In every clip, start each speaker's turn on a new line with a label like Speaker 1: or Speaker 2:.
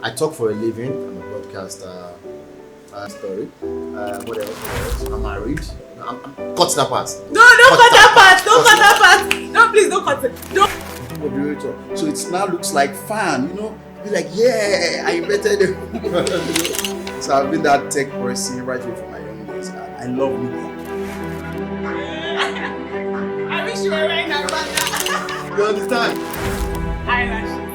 Speaker 1: I talk for a living. I'm a broadcaster. Story. What else? I'm married. Cut that part.
Speaker 2: No, don't cut that part. Don't cut that part. No, please don't cut it. Don't.
Speaker 1: Moderator. So it now looks like fan. Be like, yeah, I invented it. So I've been that tech person right away from my young days. I love media.
Speaker 2: I wish you were wearing that banner.
Speaker 1: You understand?
Speaker 2: Eyelashes.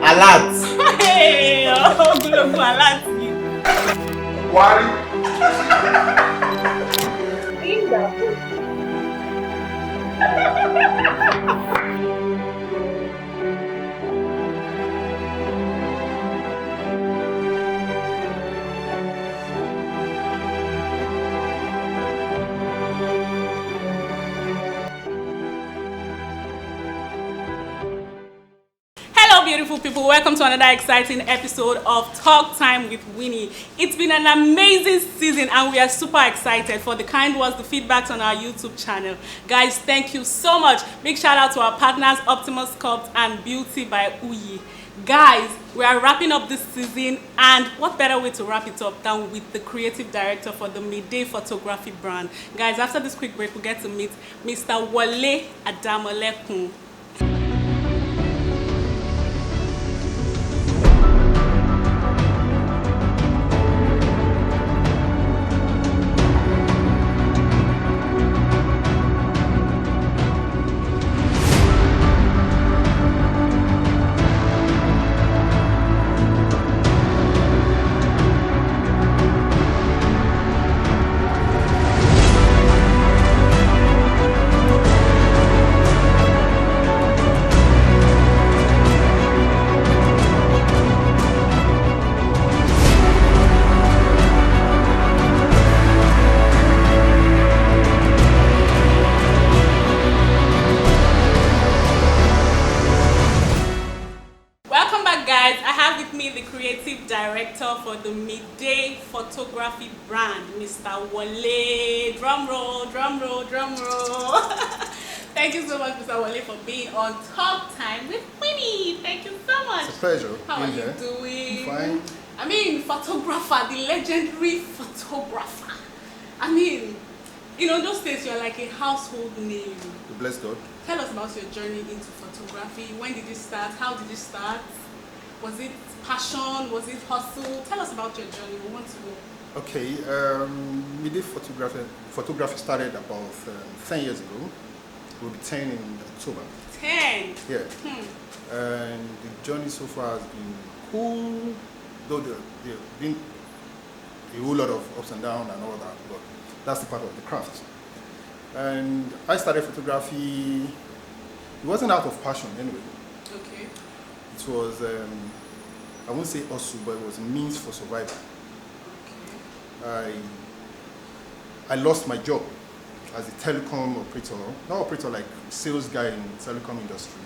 Speaker 1: Alert.
Speaker 2: Hey, oh, good alert.
Speaker 1: Worry.
Speaker 2: Beautiful people, welcome to another exciting episode of Talk Time with Winnie. It's been an amazing season and we are super excited for the kind words, the feedbacks on our YouTube channel. Guys, thank you so much. Big shout out to our partners Optimus Sculpt and Beauty by Uyi. Guys, we are wrapping up this season, and what better way to wrap it up than with the creative director for the Mide Photography brand. Guys, after this quick break, we'll get to meet Mr. Wale Adamolekun. Director for the Mide Photography brand, Mr. Wale. Drum roll, drum roll, drum roll. Thank you so much, Mr. Wale, for being on Talk Time with Winnie. Thank you so much.
Speaker 1: It's a pleasure.
Speaker 2: How are you doing?
Speaker 1: Fine.
Speaker 2: I mean, photographer, the legendary photographer. I mean, those days you're like a household name.
Speaker 1: Bless God.
Speaker 2: Tell us about your journey into photography. When did you start? How did you start? Was it passion? Was it hustle? Tell us about your journey. We want to know.
Speaker 3: Okay, Mide photography started about 10 years ago. We'll be 10 in October.
Speaker 2: 10?
Speaker 3: Yeah. And the journey so far has been cool, though there have been a whole lot of ups and downs and all that, but that's the part of the craft. And I started photography, it wasn't out of passion anyway.
Speaker 2: Okay.
Speaker 3: It was, I won't say hustle, but it was a means for survival.
Speaker 2: Okay.
Speaker 3: I lost my job as a telecom operator, not operator, like sales guy in the telecom industry.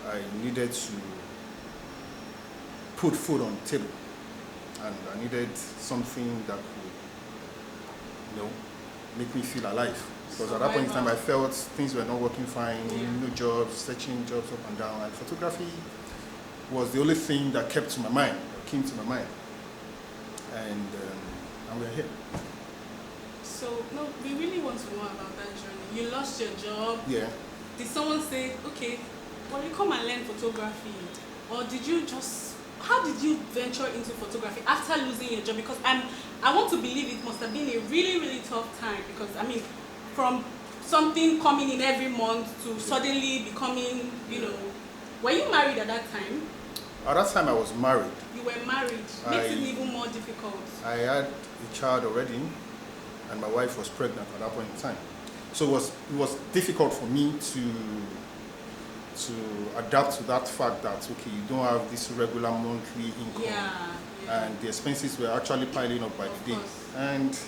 Speaker 3: And I needed to put food on the table. And I needed something that could, make me feel alive. Because at that point in time, I felt things were not working fine, no jobs, searching jobs up and down. And photography was the only thing that came to my mind. And we're here.
Speaker 2: So, no, we really want to know about that journey. You lost your job.
Speaker 3: Yeah.
Speaker 2: Did someone say, okay, well, you come and learn photography? Or did you how did you venture into photography after losing your job? Because I want to believe it must have been a really, really tough time. Because, from something coming in every month to suddenly becoming, were you married at that time?
Speaker 3: At that time, I was married.
Speaker 2: You were married. Makes it even more difficult.
Speaker 3: I had a child already, and my wife was pregnant at that point in time. So it was difficult for me to adapt to that fact that, okay, you don't have this regular monthly income.
Speaker 2: Yeah.
Speaker 3: And the expenses were actually piling up by the day.
Speaker 2: Course.
Speaker 3: And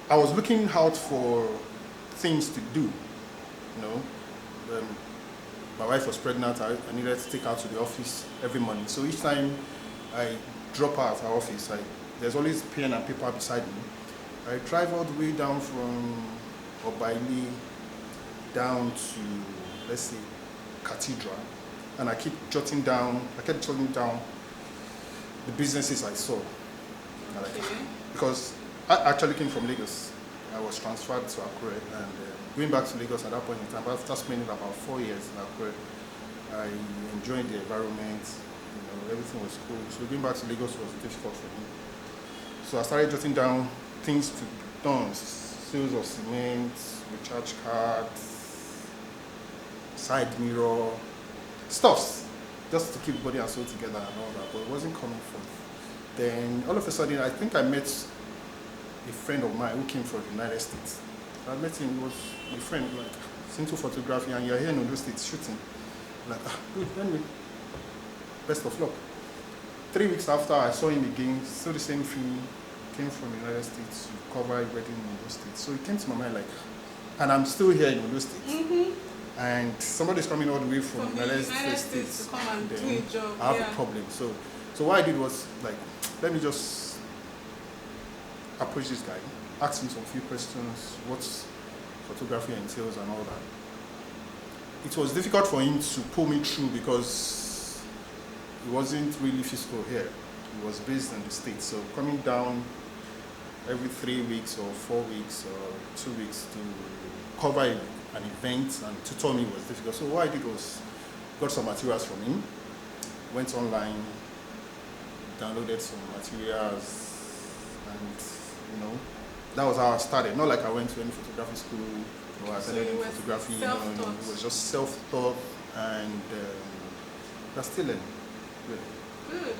Speaker 3: I was looking out for things to do, my wife was pregnant. I needed to take her to the office every morning. So each time I drop her at her office, there's always pen and paper beside me. I drive all the way down from Obaili down to, let's say, Cathedral. and I kept jotting down the businesses I saw. Like, because I actually came from Lagos. I was transferred to Akure, and going back to Lagos at that point in time, after spending about 4 years in Akure, I enjoyed the environment, everything was cool. So going back to Lagos was difficult for me. So I started jotting down things to be done, sales of cement, recharge cards, side mirror, stuffs, just to keep body and soul together and all that, but it wasn't coming forth. Then all of a sudden, I think I met a friend of mine who came from the United States. I met him, he was a friend, like, he's into photography, and you're here in Ondo State shooting. Like, good, anyway, best of luck. 3 weeks after, I saw him again, still the same thing, came from the United States to cover a wedding in Ondo State. So it came to my mind, like, and I'm still here in Ondo State. And somebody's coming all the way from the United States
Speaker 2: to come and do a job.
Speaker 3: I have a problem. So what I did was, like, let me just approach this guy, ask him some few questions, what photography entails and all that. It was difficult for him to pull me through because he wasn't really physical here. He was based in the States. So coming down every 3 weeks or 4 weeks or 2 weeks to cover an event and tutor me was difficult. So what I did was got some materials from him, went online, downloaded some materials, and that was how I started. Not like I went to any photography school or I attended any photography. It was just self-taught, and that's still learning. Really.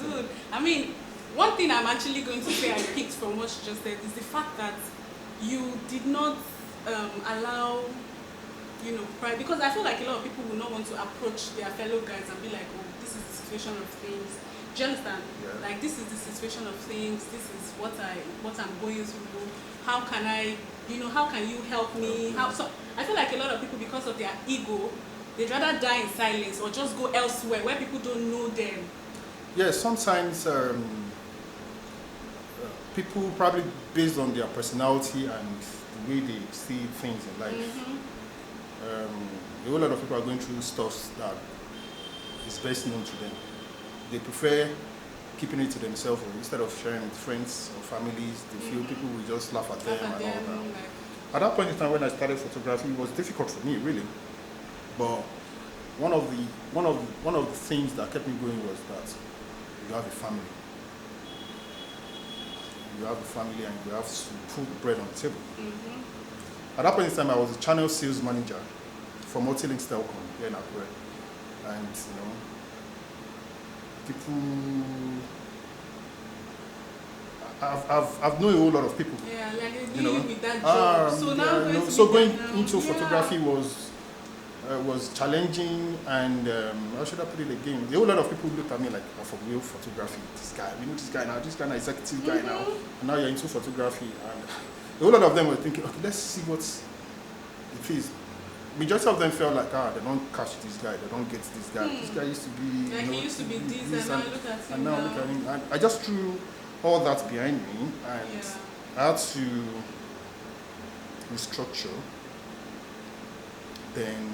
Speaker 2: Good. I mean, one thing I'm actually going to say I picked from what you just said is the fact that you did not allow, pride, because I feel like a lot of people will not want to approach their fellow guys and be like, oh, this is the situation of things. Do you understand?
Speaker 3: Yeah.
Speaker 2: Like, this is the situation of things. This is what I'm going through. How can I, how can you help me? So I feel like a lot of people, because of their ego, they'd rather die in silence or just go elsewhere where people don't know them.
Speaker 3: Yeah, sometimes people, probably based on their personality and the way they see things in life, a whole lot of people are going through stuff that is best known to them. They prefer keeping it to themselves instead of sharing with friends or families. They feel people will just laugh at them and all that. At that point in time, when I started photography, it was difficult for me, really. But one of the things that kept me going was that you have a family. You have a family, and you have to put the bread on the table. At that point in time, I was a channel sales manager for Multilinks Telcom here in Akure, and people. I've known a whole lot of people.
Speaker 2: Yeah, like dealing with that job. So now,
Speaker 3: so going into photography was challenging, and how should I put it again? A whole lot of people looked at me like, oh, for real photography, this guy, we know this guy now, this guy now, executive guy now, and now you're into photography. And a whole lot of them were thinking, okay, let's see what it is. Majority of them felt like, they don't catch this guy, they don't get this guy. This guy used to be,
Speaker 2: like he used to be this, and now look at him.
Speaker 3: And now look at him. And I just threw all that behind me, and I had to restructure. Then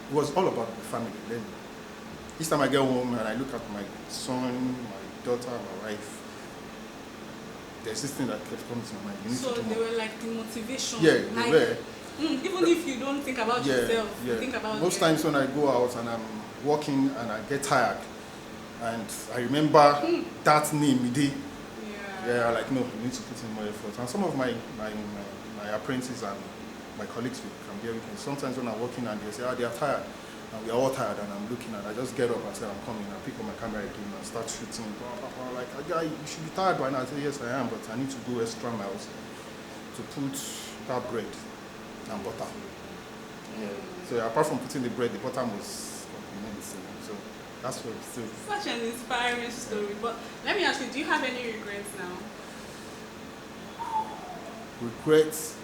Speaker 3: it was all about the family. Then each time I get home and I look at my son, my daughter, my wife, there's this thing that kept coming to my mind. You need
Speaker 2: So
Speaker 3: to do
Speaker 2: they
Speaker 3: more.
Speaker 2: were like the motivation.
Speaker 3: Yeah,
Speaker 2: like,
Speaker 3: they were.
Speaker 2: Even if you don't think about yourself, you think about
Speaker 3: most times when I go out and I'm walking and I get tired, and I remember that name, Mide. Yeah, like, no, you need to put in more effort. And some of my apprentices and my colleagues can be everything. Sometimes when I'm walking and they say, they are tired, and we are all tired, and I'm looking, and I just get up and say, I'm coming, and pick up my camera again and start shooting. Like, you should be tired by now. I say, yes, I am, but I need to go extra miles to put that bread and butter. Yeah. So apart from putting the bread, the butter was compliments. So that's what it's still.
Speaker 2: Such an inspiring story. But let me ask you, do you have any regrets now?
Speaker 3: Regrets?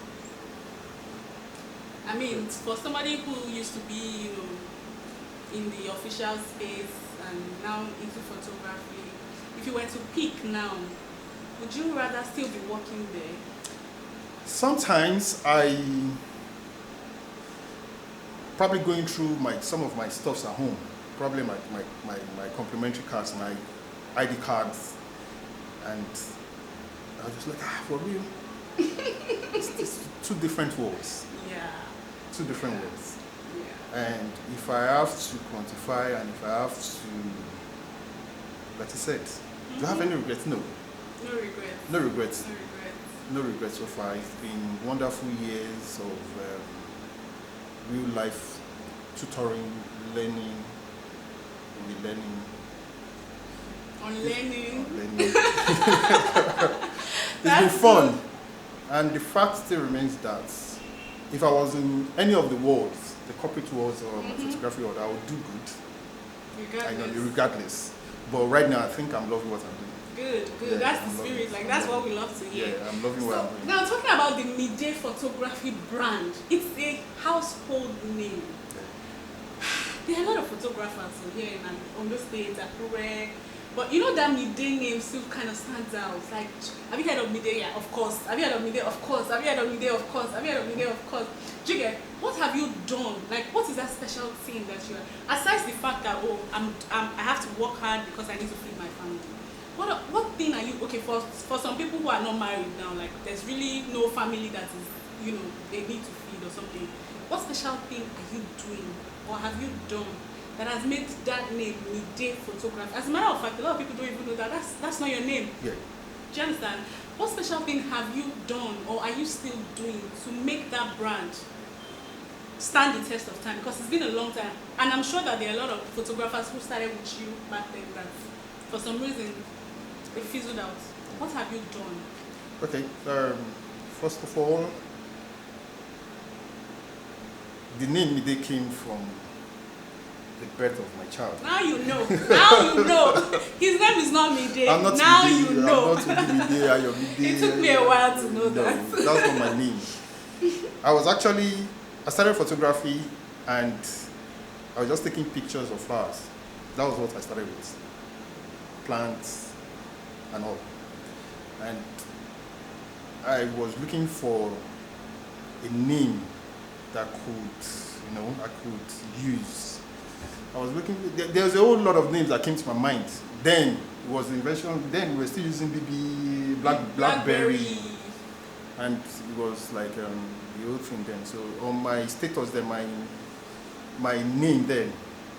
Speaker 2: I mean, for somebody who used to be, in the official space and now into photography, if you were to pick now, would you rather still be working there?
Speaker 3: Sometimes probably going through some of my stuffs at home, probably my complimentary cards, my ID cards, and I was just like, for real? it's two different worlds.
Speaker 2: Yeah.
Speaker 3: Two different worlds.
Speaker 2: Yeah.
Speaker 3: And if I have to quantify, and if I have to, like you said, do you have any regrets? No.
Speaker 2: No regrets.
Speaker 3: No regrets.
Speaker 2: No regrets.
Speaker 3: No regrets so far. It's been wonderful years of real life tutoring, learning, relearning.
Speaker 2: On learning.
Speaker 3: It's been fun. And the fact still remains that if I was in any of the worlds, the corporate worlds or photography world, I would do good. Regardless. But right now, I think I'm loving what I'm doing.
Speaker 2: Good.
Speaker 3: Yeah,
Speaker 2: That's
Speaker 3: I'm
Speaker 2: the
Speaker 3: loving
Speaker 2: spirit.
Speaker 3: it.
Speaker 2: Like, that's what we love to hear.
Speaker 3: Yeah, I'm loving what I'm doing.
Speaker 2: Now, talking about the Mide Photography brand, it's a household name. There are a lot of photographers here in Ondo State, Akure, but you know that Mide name still kind of stands out. Like, have you heard of Mide? Yeah, of course. Have you heard of Mide? Of course. Have you heard of Mide? Of course. Have you heard of Mide? Of course. Jigga, what have you done? Like, what is that special thing that you are? Aside the fact that I have to work hard because I need to feed my family. What thing are you for some people who are not married now? Like, there's really no family that is, they need to feed or something. What special thing are you doing or have you done that has made that name Mide Photography? As a matter of fact, a lot of people don't even know that that's not your name.
Speaker 3: Yeah.
Speaker 2: Do you understand? What special thing have you done or are you still doing to make that brand stand the test of time? Because it's been a long time, and I'm sure that there are a lot of photographers who started with you back then that for some reason it fizzled out. What have you done?
Speaker 3: Okay. First of all, the name Mide came from the birth of my child.
Speaker 2: Now you know. Now you know. His name is not Mide.
Speaker 3: I'm not
Speaker 2: now
Speaker 3: Mide,
Speaker 2: you know.
Speaker 3: I'm not Mide, Mide.
Speaker 2: It took me a while to know that.
Speaker 3: That's not my name. I started photography and I was just taking pictures of flowers. That was what I started with. Plants and all. And I was looking for a name that I could use. I was looking, there's a whole lot of names that came to my mind. Then it was the invention, then we were still using BB, Blackberry. And it was like the old thing then. So on my status then, my name then,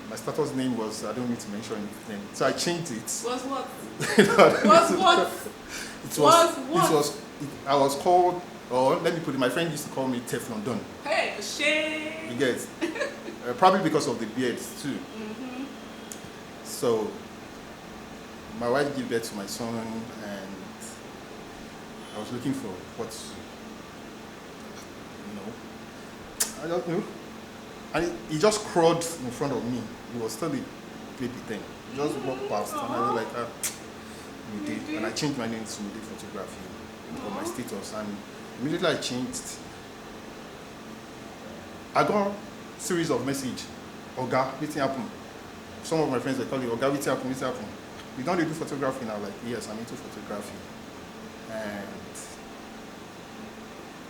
Speaker 3: my status name was, I don't need to mention his name. So I changed it.
Speaker 2: Was what?
Speaker 3: I was called, or let me put it, my friend used to call me Teflon Don.
Speaker 2: Hey, shame.
Speaker 3: You get probably because of the beards too. So my wife gave birth to my son and I was looking for I don't know. And he just crawled in front of me. He was still a baby then. He just walked past and I was like, Mide. And I changed my name to Mide Photography for my status. And immediately I changed. I got a series of messages. Oga, wetin happen? Some of my friends, they call it, Oga, wetin happen? You don't do photography now? Like, yes, I'm into photography. And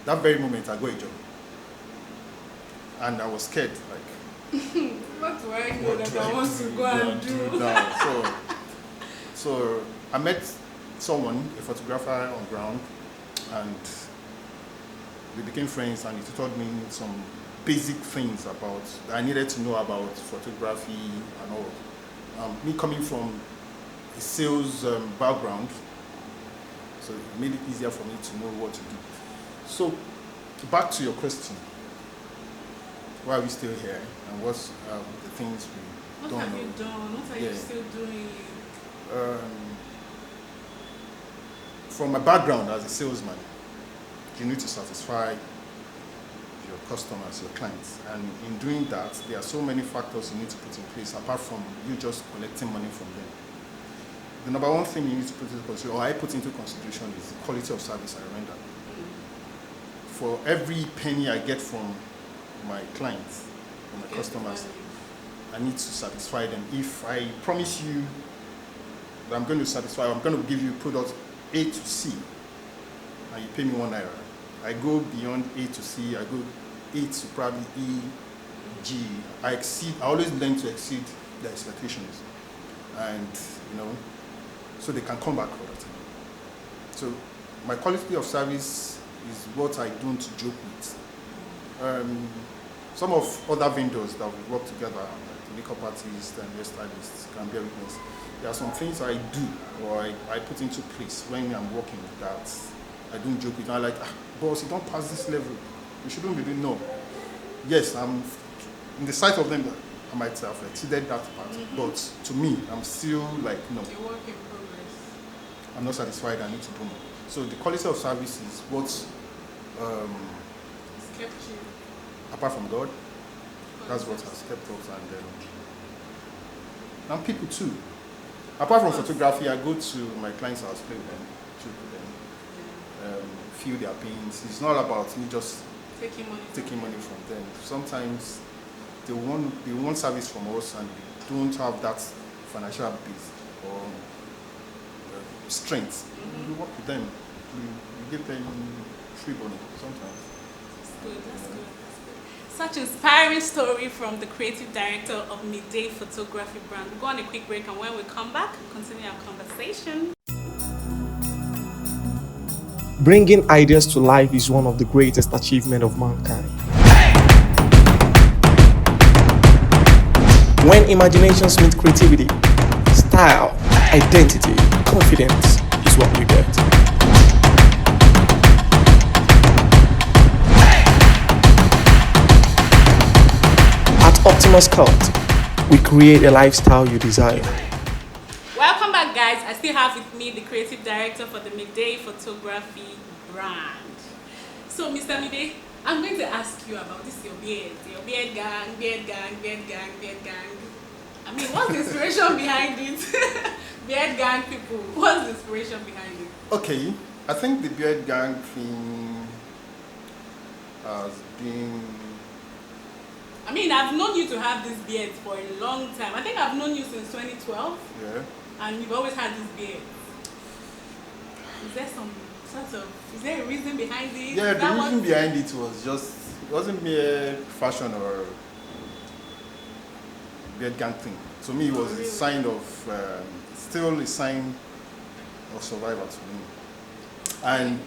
Speaker 3: that very moment, I got a job. And I was scared, like,
Speaker 2: what do I know that I want to go and do
Speaker 3: now? So I met someone, a photographer on ground, and we became friends, and he taught me some basic things I needed to know about photography and all. Me coming from a sales background, so it made it easier for me to know what to do. So back to your question. Why are we still here, and what's the things we don't know?
Speaker 2: What have you done? What are you still doing?
Speaker 3: From my background as a salesman, you need to satisfy your customers, your clients, and in doing that, there are so many factors you need to put in place apart from you just collecting money from them. The number one thing you need to put into consideration, or I put into consideration, is the quality of service I render. For every penny I get from my clients, from my customers, I need to satisfy them. If I promise you that I'm going to give you product A to C, and you pay me €1, I go beyond A to C, I go A to probably E, G, I always learn to exceed their expectations. And, so they can come back all the time. So my quality of service is what I don't joke with. Some of other vendors that we work together, like makeup artists and hairstylists, can bear witness. There are some things I do or I put into place when I'm working that I don't joke with. I'm like, boss, you don't pass this level. You shouldn't be doing no. Yes, I'm in the sight of them. I might have exceeded that part, but to me, I'm still like, no.
Speaker 2: A work in progress.
Speaker 3: I'm not satisfied. I need to do more. So the quality of service is what,
Speaker 2: It's kept you.
Speaker 3: apart from God, that's what has kept us, and people too. Apart from photography, I go to my clients' house, play with them, shoot with them, feel their pains. It's not about me just taking money from them. Sometimes they want service from us and they don't have that financial base or strength. We work with them. We give them free money sometimes.
Speaker 2: That's good. That's good. Such inspiring story from the creative director of Mide Photography brand. We'll go on a quick break, and when we come back, we'll continue our conversation.
Speaker 4: Bringing ideas to life is one of the greatest achievements of mankind. When imaginations meet creativity, style, identity, confidence is what you get. At Optimus Cult, we create a lifestyle you desire.
Speaker 2: Welcome back, guys. I still have with me the creative director for the Mide Photography brand. So, Mr. Mide, I'm going to ask you about this your beard gang. I mean, what's the inspiration behind it? Beard gang people, what's the inspiration behind it?
Speaker 3: Okay, I think the beard gang thing has been...
Speaker 2: I mean, I've known you to have this beard for a long time. I think I've known you since 2012.
Speaker 3: Yeah.
Speaker 2: And you've always had this beard. Is there a reason behind it?
Speaker 3: Yeah, the reason behind it was just, it wasn't mere fashion or beard gang thing. To me, it was a sign of, still a sign of survival to me. And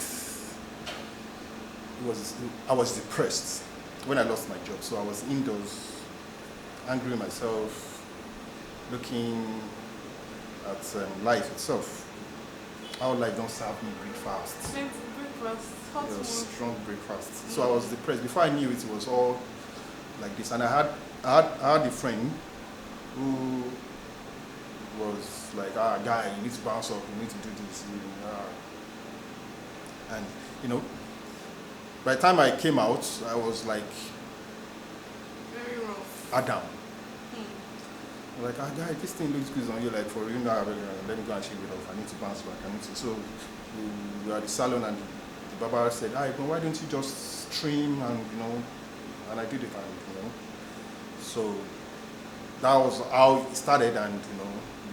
Speaker 3: I was depressed when I lost my job. So I was indoors, angry with myself, looking at life itself. How life don't serve me breakfast.
Speaker 2: Hot
Speaker 3: It was
Speaker 2: one.
Speaker 3: strong breakfast. So I was depressed. Before I knew it, it was all like this. And I had a friend who was like, guy, you need to bounce up, you need to do this. And by the time I came out, I was like
Speaker 2: Very rough.
Speaker 3: Adam. Like, guy, this thing looks good on you, like, for you know, let me go and shave it off. I need to bounce back. So we were at the salon, and the barber said, but why don't you just trim and and I did it, and so that was how it started, and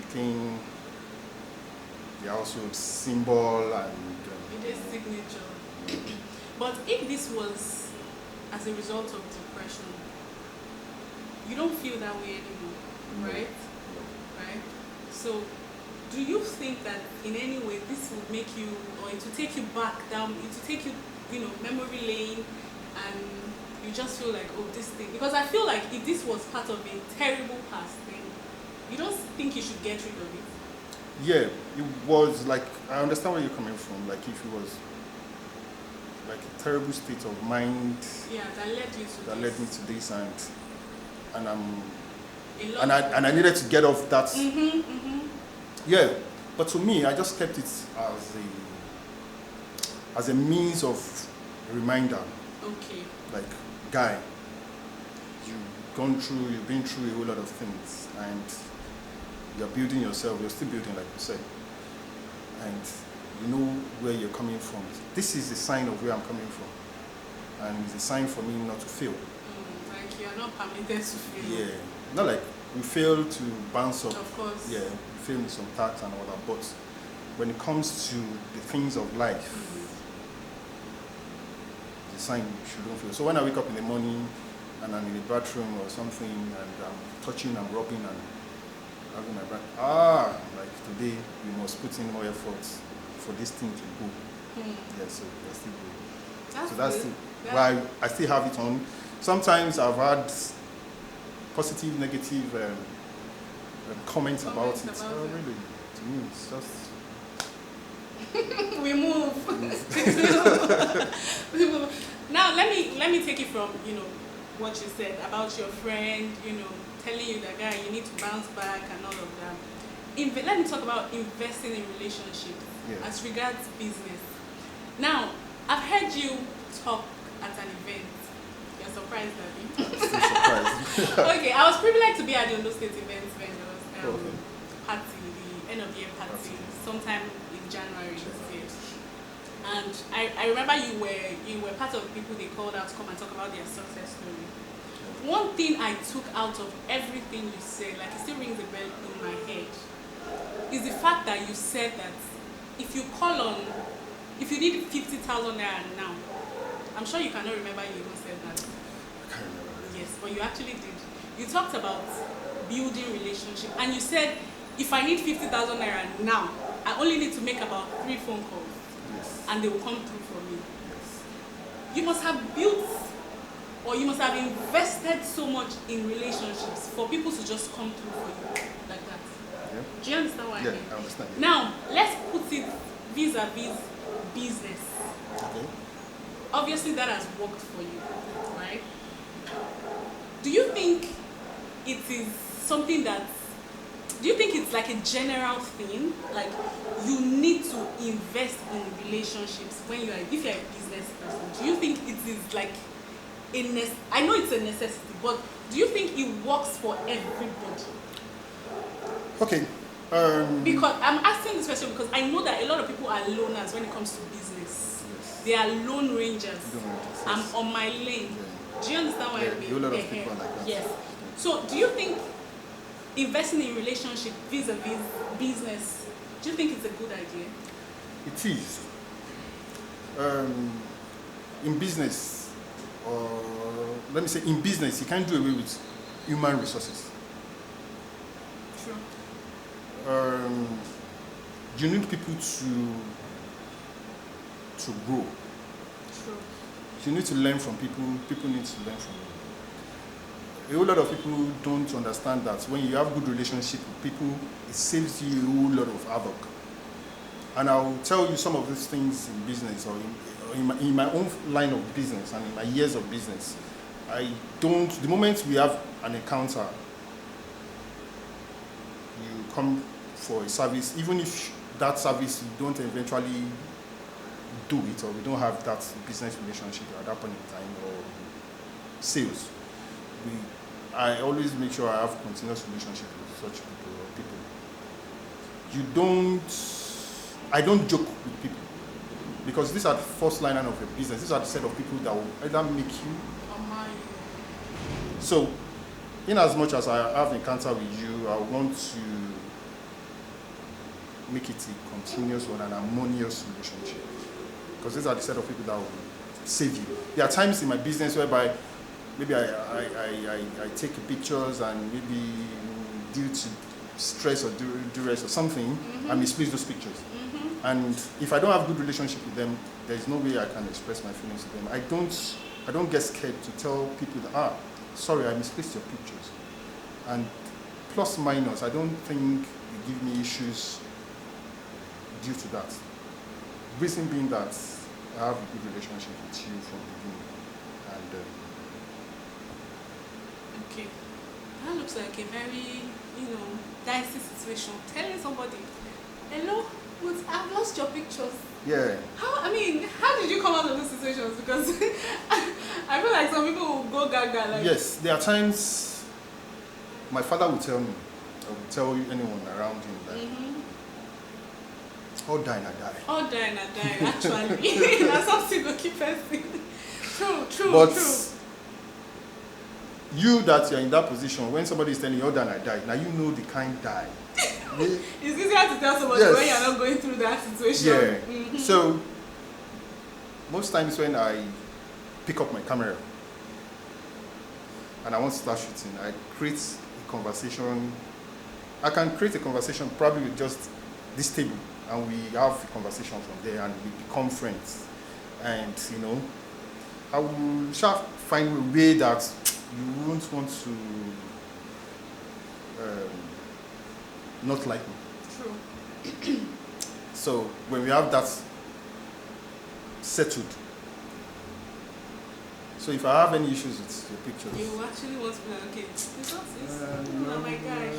Speaker 3: became the household symbol and
Speaker 2: It is signature. But if this was as a result of depression, you don't feel that way anymore. Right? Right? So, do you think that in any way this would make you, or it will take you back down, it will take you, memory lane, and you just feel like, oh, this thing? Because I feel like if this was part of a terrible past, then you don't think you should get rid of it?
Speaker 3: Yeah, it was like, I understand where you're coming from. Like, if it was like a terrible state of mind
Speaker 2: that led you to
Speaker 3: that
Speaker 2: this.
Speaker 3: led me to this, and
Speaker 2: I
Speaker 3: I needed to get off that. Yeah, but to me, I just kept it as a means of reminder.
Speaker 2: Okay.
Speaker 3: Like, guy, you've been through a whole lot of things, and you're building yourself. You're still building, like you said, and you know where you're coming from. This is a sign of where I'm coming from, and it's a sign for me not to fail.
Speaker 2: Like you're not permitted to fail.
Speaker 3: Yeah, not like we fail to bounce up.
Speaker 2: Of course.
Speaker 3: Yeah, we fail in some tasks and all that. But when it comes to the things of life, it's a sign you shouldn't fail. So when I wake up in the morning, and I'm in the bathroom or something, and I'm touching and rubbing and having my back. Like today, we must put in more effort for this thing to go. Yeah, so we're still going. So that's
Speaker 2: good.
Speaker 3: why I still have it on. Sometimes I've had positive, negative comments about it. Really, to me, it's just.
Speaker 2: We move. We move. Now let me take it from what you said about your friend, telling you that guy you need to bounce back and all of that. Let me talk about investing in relationships as regards business. Now I've heard you talk at an event. You're surprised, Abby?
Speaker 3: I'm still surprised.
Speaker 2: Okay, I was privileged to be at the Ondo State event vendors party, the end of the year party, sometime in January this year. And I remember you were part of the people they called out to come and talk about their success story. One thing I took out of everything you said, like it still rings a bell in my head, is the fact that you said that if you need 50,000 naira now, I'm sure you cannot remember you even said that.
Speaker 3: I can't remember.
Speaker 2: Yes, but you actually did. You talked about building relationship, and you said if I need 50,000 naira now, I only need to make about 3 phone calls.
Speaker 3: Yes.
Speaker 2: And they will come through for me.
Speaker 3: Yes.
Speaker 2: You must have built, or you must have invested so much in relationships for people to just come through for you like that.
Speaker 3: Yeah.
Speaker 2: Do you understand what I mean?
Speaker 3: I understand.
Speaker 2: Now, let's put it vis-a-vis business.
Speaker 3: Okay.
Speaker 2: Obviously, that has worked for you, right? Do you think it is something do you think it's like a general thing? Like you need to invest in relationships if you're a business person? Do you think it is like I know it's a necessity, but do you think it works for everybody?
Speaker 3: Okay.
Speaker 2: Because I'm asking this question because I know that a lot of people are loners when it comes to business.
Speaker 3: Yes.
Speaker 2: They are lone rangers.
Speaker 3: Yes.
Speaker 2: I'm on my lane.
Speaker 3: Yeah.
Speaker 2: Do you understand what I mean?
Speaker 3: A lot of people are like that.
Speaker 2: Yes. So do you think investing in relationship vis-a-vis business, do you think it's a good idea?
Speaker 3: It is. In business, or let me say in business, you can't do away with human resources.
Speaker 2: True.
Speaker 3: You need people to grow.
Speaker 2: True.
Speaker 3: You need to learn from people. People need to learn from you. A whole lot of people don't understand that when you have good relationship with people, it saves you a whole lot of havoc. And I'll tell you some of these things in business or in my own line of business and in my years of business. The moment we have an encounter, you come for a service, even if that service you don't eventually do it or we don't have that business relationship at that point in time or sales, I always make sure I have continuous relationship with such people or people. I don't joke with people because these are the first line of your business. These are the set of people that will either make you. So, in as much as I have encounter with you, I want to make it a continuous one, an harmonious relationship. Because these are the set of people that will save you. There are times in my business whereby maybe I take pictures and maybe due to stress or duress or something, I misplace those pictures. And if I don't have good relationship with them, there's no way I can express my feelings to them. I don't get scared to tell people that, sorry, I misplaced your pictures. And plus minus, I don't think they give me issues due to that. Reason being that I have a good relationship with you from the beginning. And
Speaker 2: okay, that looks like a very, dicey situation. Telling somebody, hello, but I've lost your pictures.
Speaker 3: yeah.
Speaker 2: How did you come out of those situations? Because I feel like some people will go gaga. Like,
Speaker 3: Yes, there are times my father will tell me, or will tell anyone around him that all die and I die.
Speaker 2: all die and I die, actually. That's something to keep person. True.
Speaker 3: But you that you're in that position, when somebody is telling you all die and I die, now you know the kind die.
Speaker 2: It's easier to tell somebody
Speaker 3: Yes.
Speaker 2: when you're not going through that situation.
Speaker 3: Yeah. So most times when I pick up my camera, and I want to start shooting, I create a conversation. I can create a conversation probably with just this table, and we have a conversation from there, and we become friends. And you know, I will find a way that you won't want to not like me.
Speaker 2: True.
Speaker 3: So when we have that settled, so if I have any issues with your pictures,
Speaker 2: You actually want to be like, okay, this oh my gosh.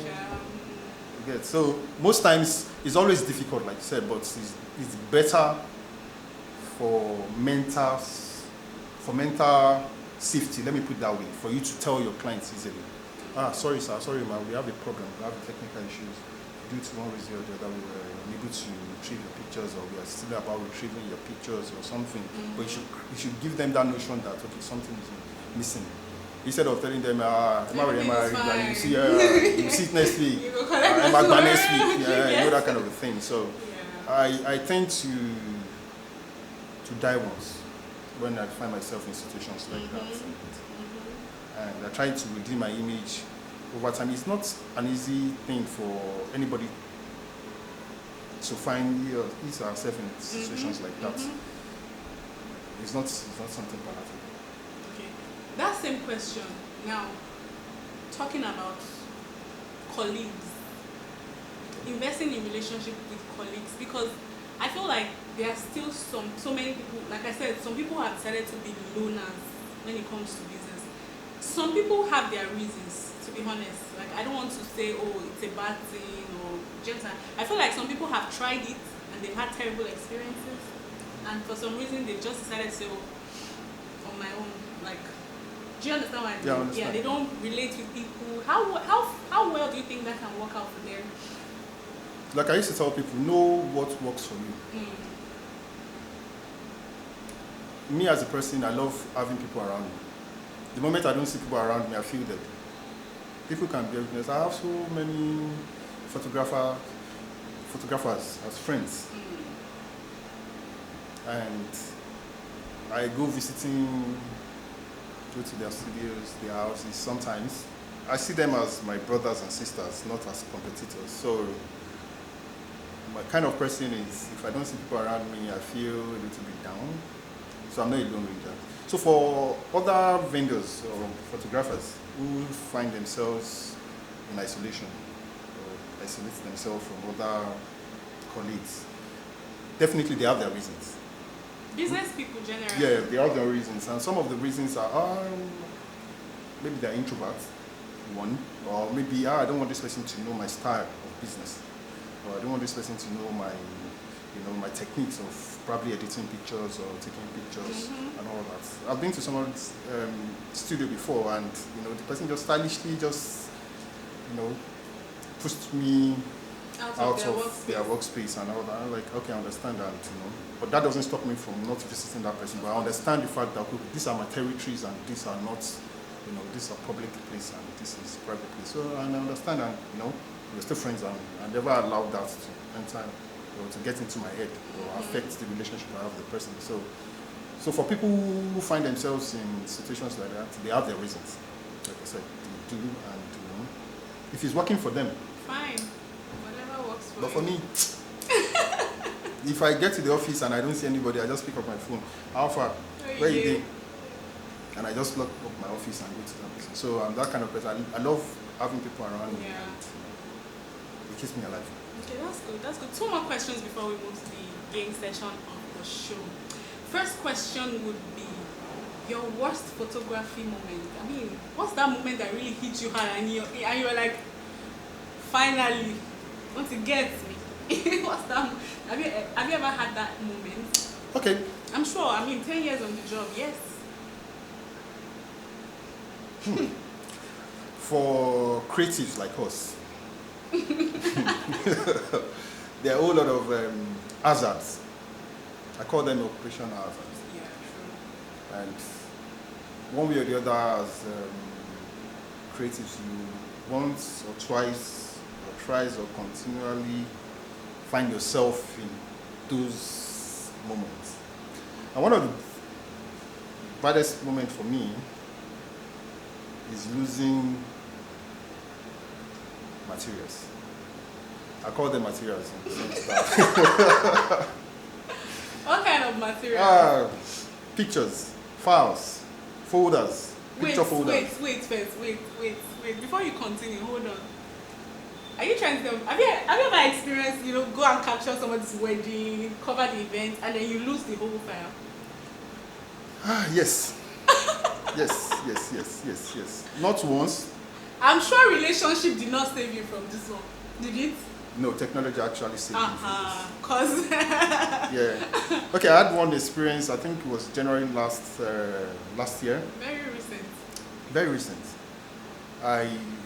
Speaker 3: you get. So most times it's always difficult, like you said, but it's better for mental safety. Let me put it that way, for you to tell your clients easily. Sorry sir, sorry ma'am, we have a problem, we have technical issues. Due to one reason or the other, we were unable to retrieve your pictures, or we are still about retrieving your pictures or something. But you should give them that notion that, okay, something is missing. Instead of telling them, you see it next week,
Speaker 2: You go collect
Speaker 3: Emma
Speaker 2: the
Speaker 3: next week,
Speaker 2: Yes.
Speaker 3: you know, that kind of a thing. So
Speaker 2: Yeah.
Speaker 3: I tend to die once when I find myself in situations like that. And I try to redeem my image over time. It's not an easy thing for anybody to find ourselves in situations like that. It's not something palatable.
Speaker 2: Okay. That same question now, talking about colleagues, investing in relationship with colleagues, because I feel like there are still so many people, like I said, some people have decided to be loners when it comes to business. Some people have their reasons, to be honest. Like, I don't want to say, oh, it's a bad thing or just. I feel like some people have tried it and they've had terrible experiences, and for some reason they've just decided to say, oh, on my own. Like, do you understand what I mean?
Speaker 3: Yeah, I understand.
Speaker 2: Yeah, they don't relate with people. How well do you think that can work out for them?
Speaker 3: Like I used to tell people, know what works for you. Me as a person, I love having people around me. The moment I don't see people around me, I feel dead. People can be witness. I have so many photographers as friends. And I go to their studios, their houses sometimes. I see them as my brothers and sisters, not as competitors. So my kind of person is, if I don't see people around me, I feel a little bit down. So I'm not alone with that. So for other vendors or photographers who find themselves in isolation or isolate themselves from other colleagues, definitely they have their reasons.
Speaker 2: Business people generally.
Speaker 3: Yeah, they have their reasons, and some of the reasons are maybe they're introverts, one, or maybe I don't want this person to know my style of business, or I don't want this person to know my techniques of probably editing pictures or taking pictures and all that. I've been to someone's studio before, and the person just stylishly pushed me out of their workspace and all that. I'm like, okay, I understand that, but that doesn't stop me from not visiting that person. But I understand the fact that these are my territories and these are not, these are public place and this is private place. So and I understand, and we're still friends, and I never allowed that to enter or to get into my head or affect the relationship I have with the person. So for people who find themselves in situations like that, they have their reasons. Like I said, they do, and if it's working for them,
Speaker 2: fine. Whatever works for
Speaker 3: but for me, if I get to the office and I don't see anybody, I just pick up my phone. How far? Where you doing? And I just lock up my office and go to that person. So I'm that kind of person. I love having people around me, and it keeps me alive.
Speaker 2: Okay, that's good. That's good. 2 more questions before we move to the game session of the show. First question would be your worst photography moment. I mean, what's that moment that really hit you hard and you're like, finally, want to get me? What's that? Have you ever had that moment?
Speaker 3: Okay.
Speaker 2: I'm sure. I mean, 10 years on the job, yes.
Speaker 3: For creatives like us, there are a whole lot of hazards. I call them operational hazards.
Speaker 2: Yeah, true.
Speaker 3: And one way or the other, as creatives, you once or twice or thrice or continually find yourself in those moments. And one of the baddest moments for me is losing materials. I call them materials in the sense that
Speaker 2: What kind of material?
Speaker 3: pictures, files, folders, picture folders.
Speaker 2: Wait. Before you continue, hold on. Are you trying to tell me, have you ever experienced, go and capture somebody's wedding, cover the event, and then you lose the whole file?
Speaker 3: Yes. yes. Not once.
Speaker 2: I'm sure relationship did not save you from this one. Did it?
Speaker 3: No, technology actually saved me from
Speaker 2: Cause
Speaker 3: this. Yeah. Okay, I had one experience. I think it was January last year. Very recent.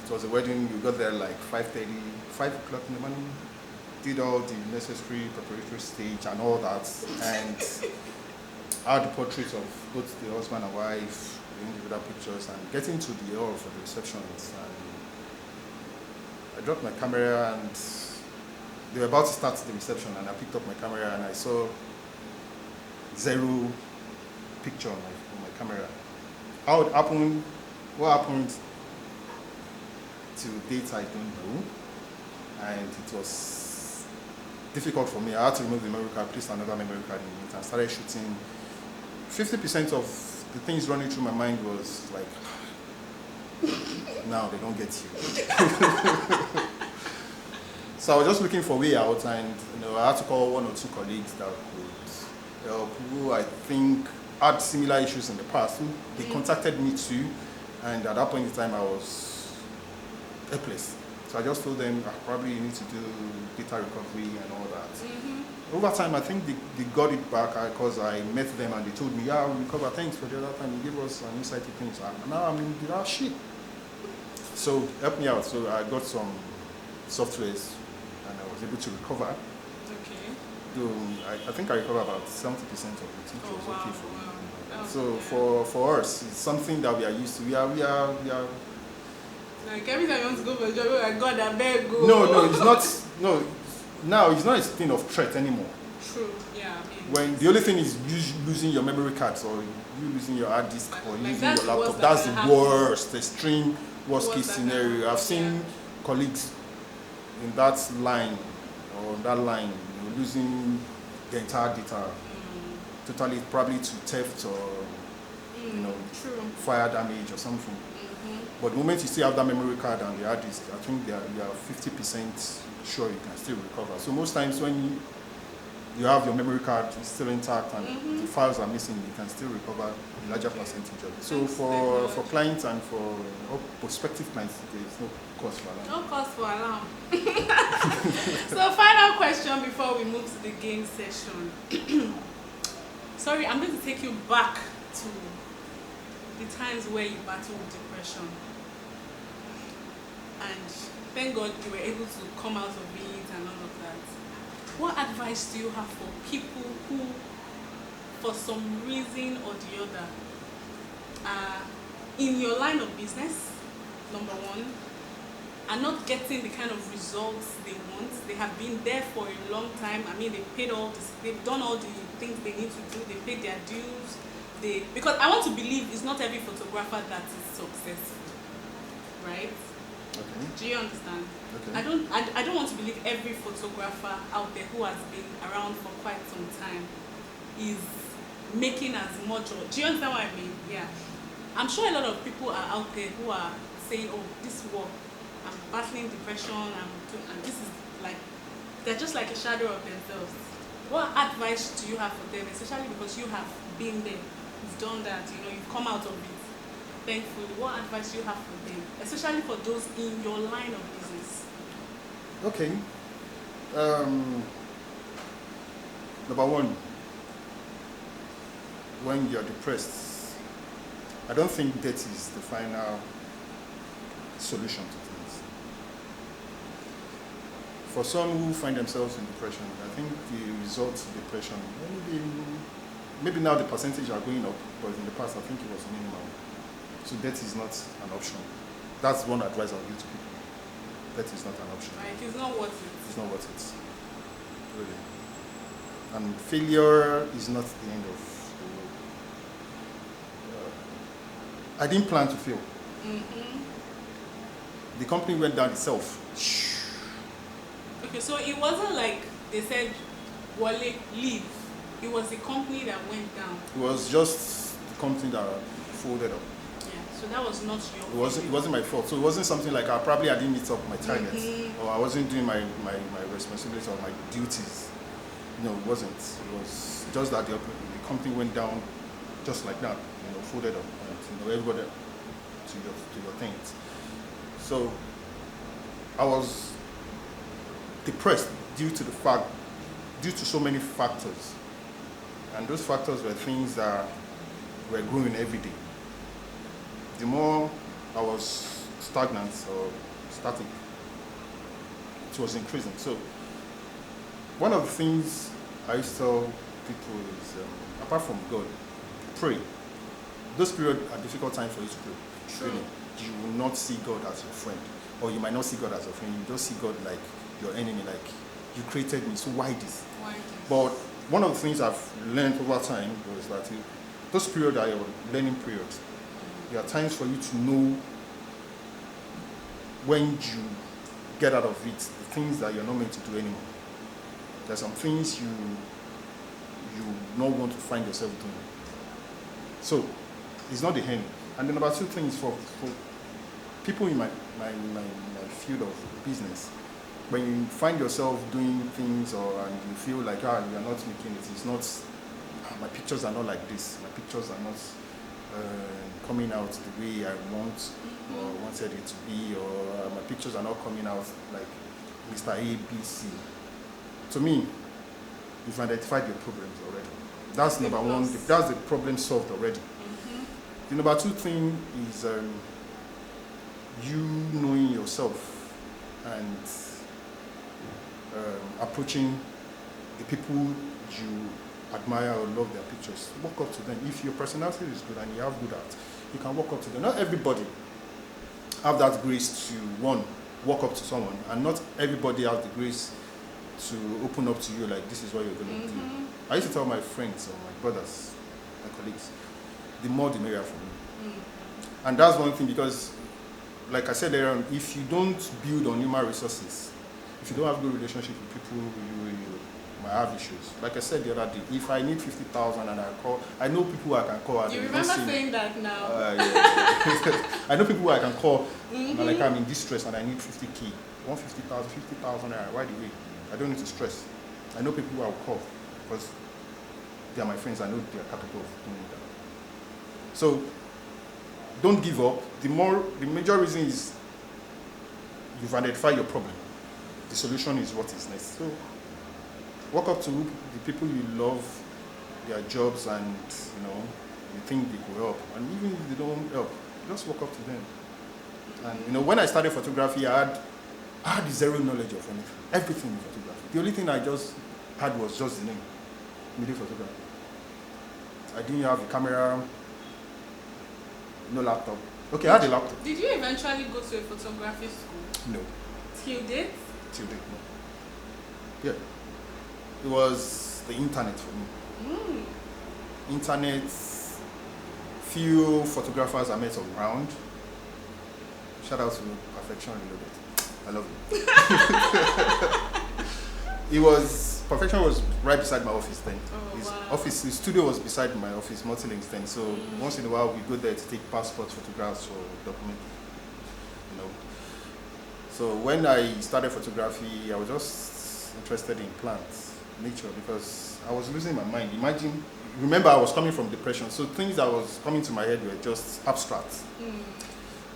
Speaker 3: It was a wedding. We got there like 5:30, 5 o'clock in the morning. Did all the necessary preparatory stage and all that, and I had the portraits of both the husband and wife, the individual pictures, and getting to the hall for the receptions. And I dropped my camera, and they were about to start the reception, and I picked up my camera, and I saw 0 picture on my camera. How it happened? What happened? To date, I don't know, and it was difficult for me. I had to remove the memory card, place another memory card in it, and started shooting. 50% of the things running through my mind was like, now they don't get you. So I was just looking for a way out, and I had to call 1 or 2 colleagues that could help, who I think had similar issues in the past. They contacted me too, and at that point in time I was helpless. So I just told them, probably you need to do data recovery and all that. Over time, I think they got it back because I met them and they told me, yeah, we recover, thanks for the other time. You gave us an insight to things. And now I'm in the shit. So help me out. So I got some softwares and I was able to recover.
Speaker 2: Okay.
Speaker 3: Though I think I recovered about 70% of it, which was okay for me.
Speaker 2: Wow.
Speaker 3: So for us, it's something that we are used to. We are
Speaker 2: like every time you want to go for a job, you're like, God, I beg go.
Speaker 3: No, it's not. No, now it's not a thing of threat anymore.
Speaker 2: True. Yeah.
Speaker 3: When the only thing is you losing your memory cards or you losing your hard disk or
Speaker 2: like
Speaker 3: using your laptop,
Speaker 2: that
Speaker 3: that's
Speaker 2: can
Speaker 3: the
Speaker 2: happen.
Speaker 3: worst, extreme worst case
Speaker 2: that
Speaker 3: scenario. I've seen colleagues in that line or that line losing the entire data, totally probably to theft or
Speaker 2: True.
Speaker 3: fire damage or something. But the moment you still have that memory card and the hard disk, I think you are 50% sure you can still recover. So most times when you have your memory card still intact and the files are missing, you can still recover a larger percentage of it. So for clients and for prospective clients, there is no cost for alarm.
Speaker 2: No cost for alarm. So final question before we move to the game session. Sorry, I'm going to take you back to the times where you battled depression. And thank God you were able to come out of it and all of that. What advice do you have for people who, for some reason or the other, are in your line of business, number one, are not getting the kind of results they want? They have been there for a long time. I mean, they've done all the things they need to do. They paid their dues. Because I want to believe it's not every photographer that is successful, right?
Speaker 3: Okay.
Speaker 2: Do you understand?
Speaker 3: Okay.
Speaker 2: I don't want to believe every photographer out there who has been around for quite some time is making as much. Do you understand what I mean? Yeah. I'm sure a lot of people are out there who are saying, oh, this work, I'm battling depression, and this is like, they're just like a shadow of themselves. What advice do you have for them, especially because you have been there, you've done that, you've come out of it, thankfully? What advice do you have for them, especially for those in your line of business?
Speaker 3: Okay. Number one, when you're depressed, I don't think that is the final solution to things. For some who find themselves in depression, I think the results of depression, maybe now the percentage are going up, but in the past I think it was minimal. So death is not an option. That's one advice I'll give to people. Death is not an option.
Speaker 2: Like, it's not worth it.
Speaker 3: It's not worth it. Really. And failure is not the end of the world. I didn't plan to fail. The company went down itself.
Speaker 2: Okay, so it wasn't like they said, Wale, leave. It was the company that went down.
Speaker 3: It was just the company that folded up.
Speaker 2: Yeah, so that was not your
Speaker 3: It wasn't my fault. So it wasn't something like I didn't meet up my targets, or I wasn't doing my responsibilities or my duties. No, it wasn't. It was just that the company went down just like that, folded up, and everybody to your things. So I was depressed due to so many factors, and those factors were things that were growing every day. The more I was stagnant or static, it was increasing. So one of the things I used to tell people is, apart from God, pray. Those periods are difficult times for you to pray.
Speaker 2: True.
Speaker 3: Really. You will not see God as your friend, or you might not see God as your friend. You just see God like your enemy, like you created me, so why this?
Speaker 2: Why this?
Speaker 3: But one of the things I've learned over time was that those periods are your learning periods. There are times for you to know when you get out of it, the things that you're not meant to do anymore. There are some things you not want to find yourself doing. So it's not the end. And then about two things for people in my field of business. When you find yourself doing things and you feel like you are not making it, it's not, my pictures are not like this, my pictures are not coming out the way I want or wanted it to be, or my pictures are not coming out like Mr. A, B, C. To me, you've identified your problems already. That's number one. That's the problem solved already. The number two thing is you knowing yourself and approaching the people you admire or love their pictures. Walk up to them. If your personality is good and you have good art, you can walk up to them. Not everybody have that grace to walk up to someone, and not everybody have the grace to open up to you like this is what you're going to do. I used to tell my friends or my brothers, my colleagues, the more the merrier for me. And that's one thing, because like I said earlier, if you don't build on human resources, if you don't have good relationship with people, you might have issues. Like I said the other day, if I need 50,000 and I know people I can call.
Speaker 2: You remember saying that now?
Speaker 3: Yeah. I know people I can call, and like I'm in distress and I need 50K, 50,000 right away. I don't need to stress. I know people who I will call because they are my friends. I know they are capable of doing that. So don't give up. The major reason is you've identified your problem. The solution is what is next. So walk up to the people you love, their jobs, and you think they could help. And even if they don't help, just walk up to them. And when I started photography, I had zero knowledge of anything. Everything in photography. The only thing I just had was just the name, Mide Photography. I didn't have a camera, no laptop. Okay, I had a laptop.
Speaker 2: Did you eventually go to a photography school?
Speaker 3: No.
Speaker 2: Till date?
Speaker 3: Till date, no. Yeah. It was the internet for me. Internet, few photographers I met around. Shout out to Perfection Reloaded. I love you. Perfection was right beside my office then. His studio was beside my office, Multilinks then. So once in a while we go there to take passport photographs or document. So when I started photography, I was just interested in plants, nature, because I was losing my mind. Remember I was coming from depression, so things that was coming to my head were just abstract.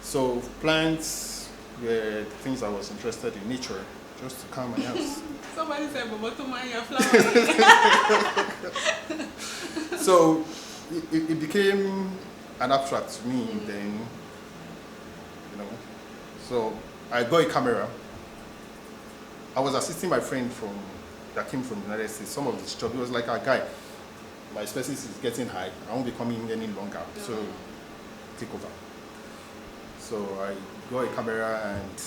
Speaker 3: So plants were things I was interested in, nature, just to calm my nerves.
Speaker 2: Somebody said, "But your flower."
Speaker 3: So it became an abstract to me then, So I got a camera. I was assisting my friend that came from the United States. Some of this job, he was like, "A guy, my expenses is getting high. I won't be coming any longer, so take over." So I got a camera, and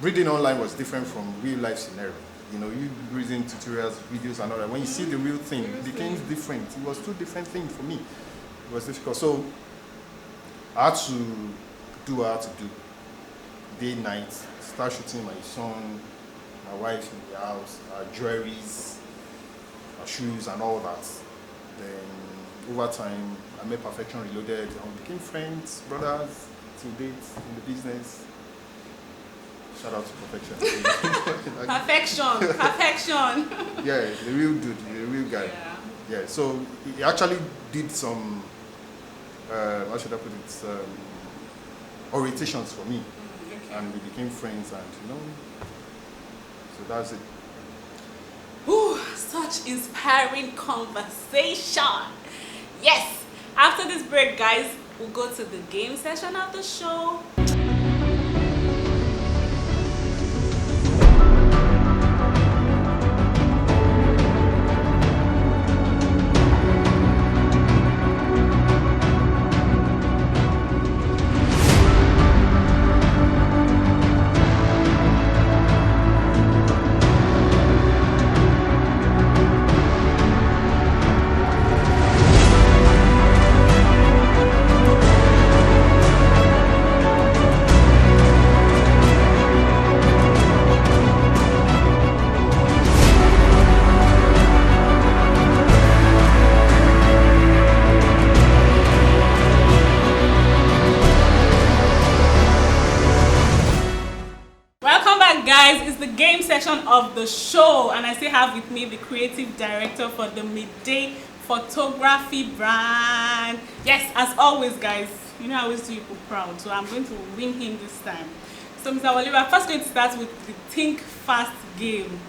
Speaker 3: reading online was different from real life scenario. You reading tutorials, videos, and all that. When you see the real thing, it became different. It was two different things for me. It was difficult. So I had to do what I had to do. Day, night, start shooting my son, my wife in the house, our jewelries, our shoes and all that. Then over time, I met Perfection Reloaded and we became friends, brothers, till date in the business. Shout out to Perfection.
Speaker 2: Perfection.
Speaker 3: Yeah, the real dude, the real guy. Yeah, so he actually did some, how should I put it, orientations for me. And we became friends and, so that's it.
Speaker 2: Ooh, such inspiring conversation. Yes, after this break, guys, we'll go to the game session of the show. Guys, it's the game section of the show, and I still have with me the creative director for the Mide Photography brand. Yes, as always, guys, I always do people proud, so I'm going to win him this time. So, Mr. Wale, we're first going to start with the Think Fast game.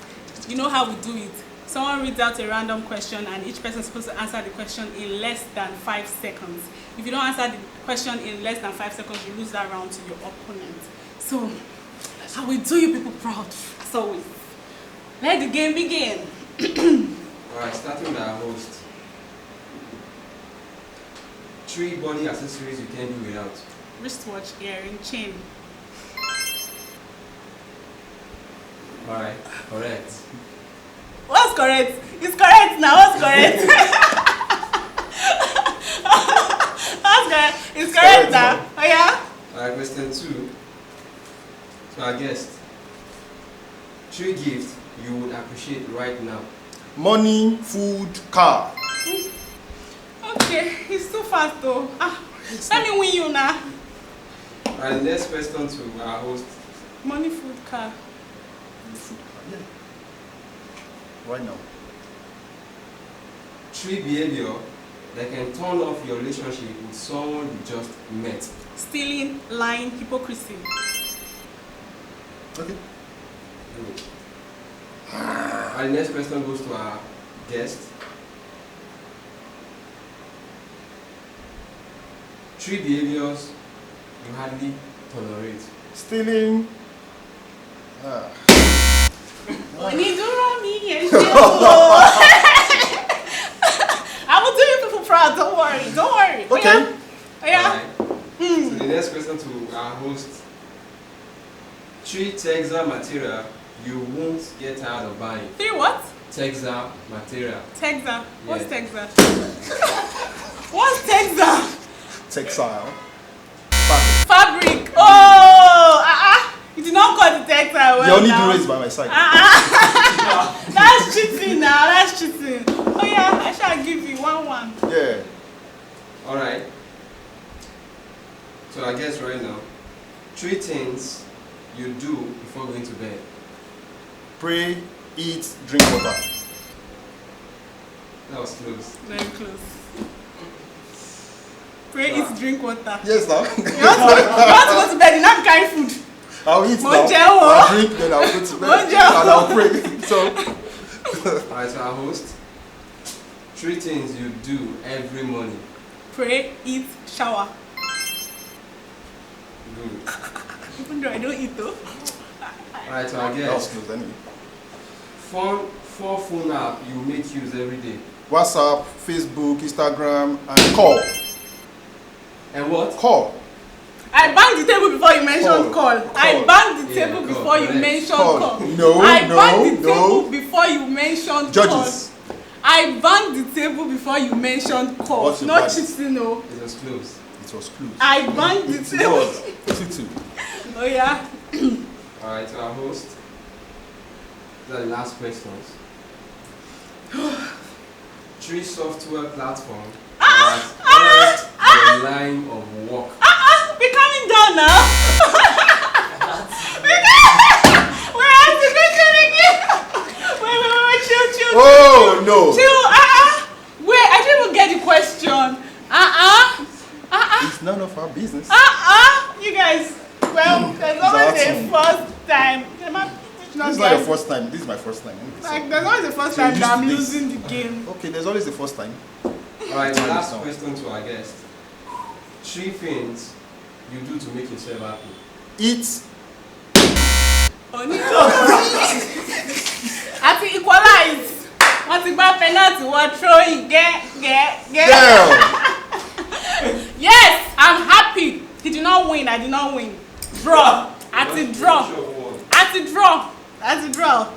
Speaker 2: You know how we do it. Someone reads out a random question, and each person is supposed to answer the question in less than 5 seconds. If you don't answer the question in less than 5 seconds, you lose that round to your opponent. So, I will do you people proud, as always. Let the game begin.
Speaker 5: Alright, starting with our host. 3 body accessories you can do without.
Speaker 2: Wristwatch, earring, chain.
Speaker 5: Alright, correct.
Speaker 2: What's correct? It's correct now. What's correct? What's correct? It's correct now. Oh yeah?
Speaker 5: Alright, question 2. So our guest. 3 gifts you would appreciate right now.
Speaker 3: Money, food, car.
Speaker 2: Okay, it's too fast though. Let me win you now.
Speaker 5: Alright, next question to our host.
Speaker 2: Money, food, car.
Speaker 3: Food, car, yeah. Right now.
Speaker 5: 3 behavior that can turn off your relationship with someone you just met.
Speaker 2: Stealing, lying, hypocrisy.
Speaker 3: Okay.
Speaker 5: Our next question goes to our guest. 3 behaviors you hardly tolerate.
Speaker 3: Stealing.
Speaker 2: When you do run me and I will do you people proud. Don't worry. Don't worry.
Speaker 3: Okay.
Speaker 2: Oh yeah.
Speaker 5: Right. So the next question to our host. 3 textile material you won't get tired of buying.
Speaker 2: 3 what?
Speaker 5: Textile material.
Speaker 2: Textile. What's
Speaker 5: Yes.
Speaker 2: textile? What's textile?
Speaker 3: Textile.
Speaker 2: Fabric. Oh, you did not call the textile well.
Speaker 3: The only
Speaker 2: now.
Speaker 3: duro is by my side.
Speaker 2: That's cheating now. That's cheating. Oh yeah, I shall give you 1-1.
Speaker 3: Yeah.
Speaker 5: Alright. So I guess right now, 3 things you do before going to bed.
Speaker 3: Pray, eat, drink water.
Speaker 5: That was close.
Speaker 2: Very close. Pray, eat, drink water.
Speaker 3: Yes, now.
Speaker 2: You want to go to bed, you not carry food.
Speaker 3: I'll eat
Speaker 2: Monjeo.
Speaker 3: now. I'll drink, then I'll go to bed.
Speaker 2: Monjeo.
Speaker 3: And I'll pray. So,
Speaker 5: Alright, so our host. 3 things you do every morning.
Speaker 2: Pray, eat, shower.
Speaker 5: Good.
Speaker 2: Even though I don't eat though.
Speaker 5: Alright, so I
Speaker 3: that was
Speaker 5: guess
Speaker 3: close anyway.
Speaker 5: 4 phone app you make use every day.
Speaker 3: WhatsApp, Facebook, Instagram, and call.
Speaker 5: And what?
Speaker 3: Call.
Speaker 2: I banged the table before you mentioned call. I banged the
Speaker 5: Yeah,
Speaker 2: table
Speaker 5: call,
Speaker 2: before you
Speaker 5: correct.
Speaker 2: mentioned
Speaker 3: Call.
Speaker 2: call.
Speaker 3: No,
Speaker 2: I
Speaker 3: no,
Speaker 2: banged the
Speaker 3: no.
Speaker 2: table before you mentioned
Speaker 3: Judges.
Speaker 2: call. I banged the table before you mentioned call.
Speaker 3: What's your
Speaker 2: Not
Speaker 3: verdict?
Speaker 2: cheating, no.
Speaker 5: It was close.
Speaker 3: It was clues.
Speaker 2: I banged it.
Speaker 3: It was 2-2.
Speaker 2: Oh yeah.
Speaker 5: Alright, to our host. These are the last questions. 3 software platforms that help your line of work.
Speaker 2: We're coming down now. We're at the question again. Wait, chill.
Speaker 3: Oh no!
Speaker 2: Chill, Wait, I didn't even get the question.
Speaker 3: It's none of our business.
Speaker 2: You guys, well, there's always a first time.
Speaker 3: This is not your first time. This is my first time.
Speaker 2: Like, there's always a first
Speaker 3: So
Speaker 2: time
Speaker 3: you
Speaker 2: that I'm
Speaker 3: used to this.
Speaker 2: losing the game.
Speaker 3: Okay, there's always the first time.
Speaker 5: Alright, the last question to our guest. 3 things you do to make yourself happy.
Speaker 3: Eat.
Speaker 2: Àti equalize. Wọ́n ti gbá penalty, wọ́n throwing, get.
Speaker 3: Damn!
Speaker 2: Yes, I'm happy. He did not win. I did not win. Draw. Àti draw.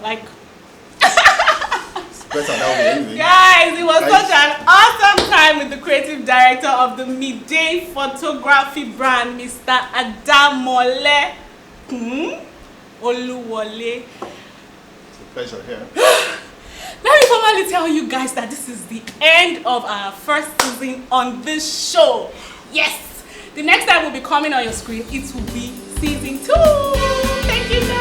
Speaker 2: Like.
Speaker 3: It's better that way anyway.
Speaker 2: Guys, it was such an awesome time with the creative director of the Mide Photography brand, Mr. Adamole Oluwole.
Speaker 3: It's a pleasure here.
Speaker 2: Let me formally tell you guys that this is the end of our first season on this show. Yes, the next time we'll be coming on your screen, it will be season 2. Thank you guys.